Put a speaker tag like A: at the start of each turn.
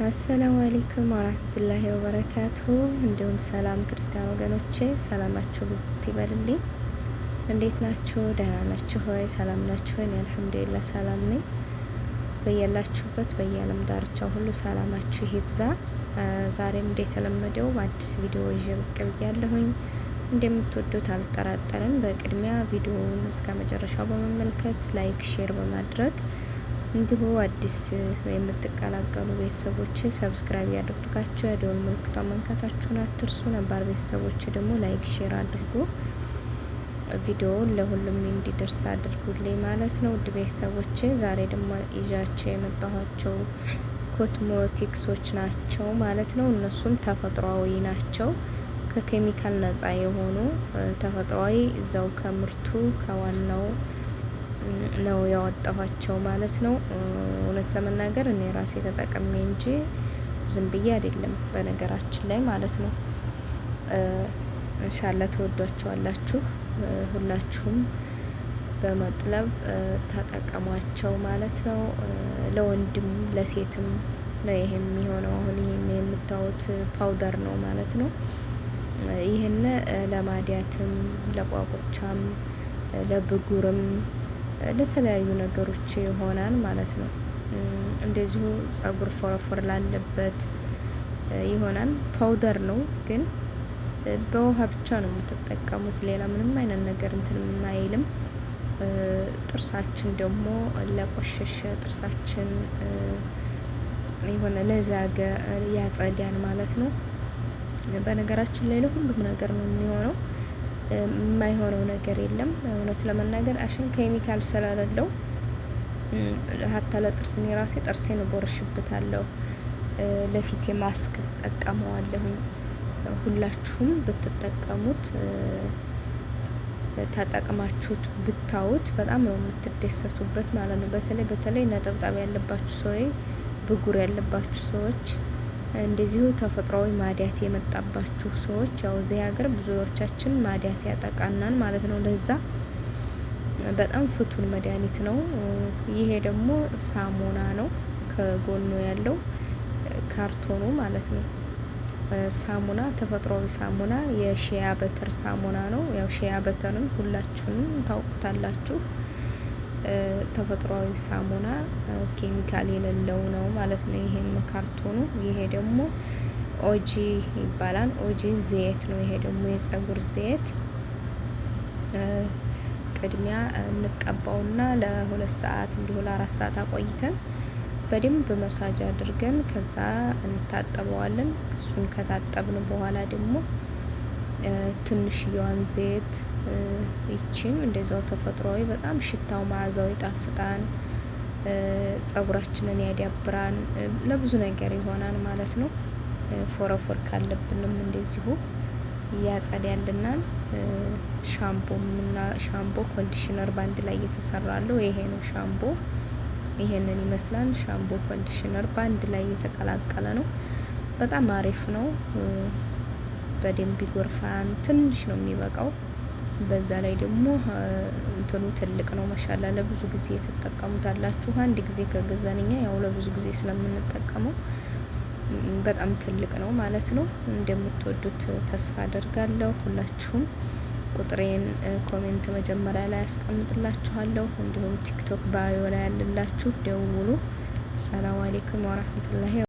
A: አሰላሙ አለይኩም ወራህመቱላሂ ወበረካቱ። እንዲሁም ሰላም ክርስቲያን ወገኖቼ ሰላማችሁ ብዝት ይበልልኝ። እንዴት ናችሁ? ደህና ናችሁ ሆይ? ሰላም ናችሁ ሆይ? አልሐምዱሊላህ ሰላም ነኝ። በያላችሁበት በየዓለም ዳርቻ ሁሉ ሰላማችሁ ይብዛ። ዛሬም እንደተለመደው በአዲስ ቪዲዮ ይዤ ብቅ ብያለሁኝ። እንደምትወዱት አልጠራጠርም። በቅድሚያ ቪዲዮውን እስከ መጨረሻው በመመልከት ላይክ፣ ሼር በማድረግ እንዲሁ አዲስ የምትቀላቀሉ ቤተሰቦች ሰብስክራይብ ያድርጋችሁ፣ የደወል ምልክቷን መንካታችሁን አትርሱ። ነባር ቤተሰቦች ደግሞ ላይክ ሼር አድርጉ፣ ቪዲዮውን ለሁሉም እንዲደርስ አድርጉልኝ ማለት ነው። ውድ ቤተሰቦች ዛሬ ደግሞ ይዣቸው የመጣኋቸው ኮስሞቲክሶች ናቸው ማለት ነው። እነሱም ተፈጥሯዊ ናቸው፣ ከኬሚካል ነጻ የሆኑ ተፈጥሯዊ እዛው ከምርቱ ከዋናው ነው ያወጣኋቸው ማለት ነው። እውነት ለመናገር እኔ ራሴ ተጠቅሜ እንጂ ዝም ብዬ አይደለም በነገራችን ላይ ማለት ነው። ኢንሻአላህ ተወዷቸዋላችሁ። ሁላችሁም በመጥለብ ተጠቀሟቸው ማለት ነው። ለወንድም ለሴትም ነው ይሄ የሚሆነው። አሁን ይሄን የምታዩት ፓውደር ነው ማለት ነው። ይሄን ለማዲያትም ለቋቁቻም ለብጉርም ለተለያዩ ነገሮች ይሆናል ማለት ነው። እንደዚሁ ጸጉር ፎረፎር ላለበት ይሆናል። ፓውደር ነው ግን በውሃ ብቻ ነው የምትጠቀሙት። ሌላ ምንም አይነት ነገር እንትን አይልም። ጥርሳችን ደግሞ ለቆሸሸ ጥርሳችን የሆነ ለዛገ ያጸዳን ማለት ነው። በነገራችን ላይ ለሁሉም ነገር ነው የሚሆነው። የማይሆነው ነገር የለም። እውነት ለመናገር አሽን ኬሚካል ስለሌለው ሀታ ለጥርስ እኔ ራሴ ጥርሴን ቦርሽበታለሁ። ለፊቴ ማስክ እጠቀመዋለሁኝ። ሁላችሁም ብትጠቀሙት ተጠቅማችሁት ብታዩት በጣም ነው የምትደሰቱበት ማለት ነው። በተለይ ነጠብጣብ ያለባችሁ ሰዎች፣ ብጉር ያለባችሁ ሰዎች፣ እንደዚሁ ተፈጥሯዊ ማዲያት የመጣባችሁ ሰዎች፣ ያው እዚህ ሀገር ብዙዎቻችን ማዲያት ያጠቃናል ማለት ነው። ለዛ በጣም ፍቱን መድኃኒት ነው። ይሄ ደግሞ ሳሙና ነው ከጎኑ ያለው ካርቶኑ ማለት ነው። ሳሙና ተፈጥሯዊ ሳሙና የሺያ በተር ሳሙና ነው። ያው ሺያ በተርን ሁላችሁንም ታውቁታላችሁ። ተፈጥሯዊ ሳሙና ኬሚካል የሌለው ነው ማለት ነው። ይሄም ካርቶኑ። ይሄ ደግሞ ኦጂ ይባላል። ኦጂ ዘይት ነው። ይሄ ደግሞ የጸጉር ዘይት ቅድሚያ እንቀባውና ለ2 ሰዓት እንዲሁ ለ4 ሰዓት አቆይተን በደንብ መሳጅ አድርገን ከዛ እንታጠበዋለን። እሱን ከታጠብን በኋላ ደግሞ ትንሽዬዋን ዘይት ይቺም እንደዛው ተፈጥሯዊ በጣም ሽታው መዓዛው ይጣፍጣል። ጸጉራችንን ያዳብራን፣ ለብዙ ነገር ይሆናል ማለት ነው። ፎረፎር ካለብንም እንደዚሁ ያጸዳልናል። ሻምፖ ኮንዲሽነር ባንድ ላይ እየተሰራለው ይሄ ነው ሻምፖ። ይሄንን ይመስላል ሻምፖ ኮንዲሽነር ባንድ ላይ የተቀላቀለ ነው። በጣም አሪፍ ነው። በደንብ ይጎርፋን። ትንሽ ነው የሚበቃው። በዛ ላይ ደግሞ እንትኑ ትልቅ ነው። ማሻአላ ለብዙ ጊዜ ትጠቀሙታላችሁ። አንድ ጊዜ ከገዛንኛ ያው ለብዙ ጊዜ ስለምንጠቀመው በጣም ትልቅ ነው ማለት ነው። እንደምትወዱት ተስፋ አደርጋለሁ። ሁላችሁም ቁጥሬን ኮሜንት መጀመሪያ ላይ አስቀምጥላችኋለሁ። እንዲሁም ቲክቶክ ባዮ ላይ ያለላችሁ ደውሉ። ሰላም አለይኩም ወራህመቱላሂ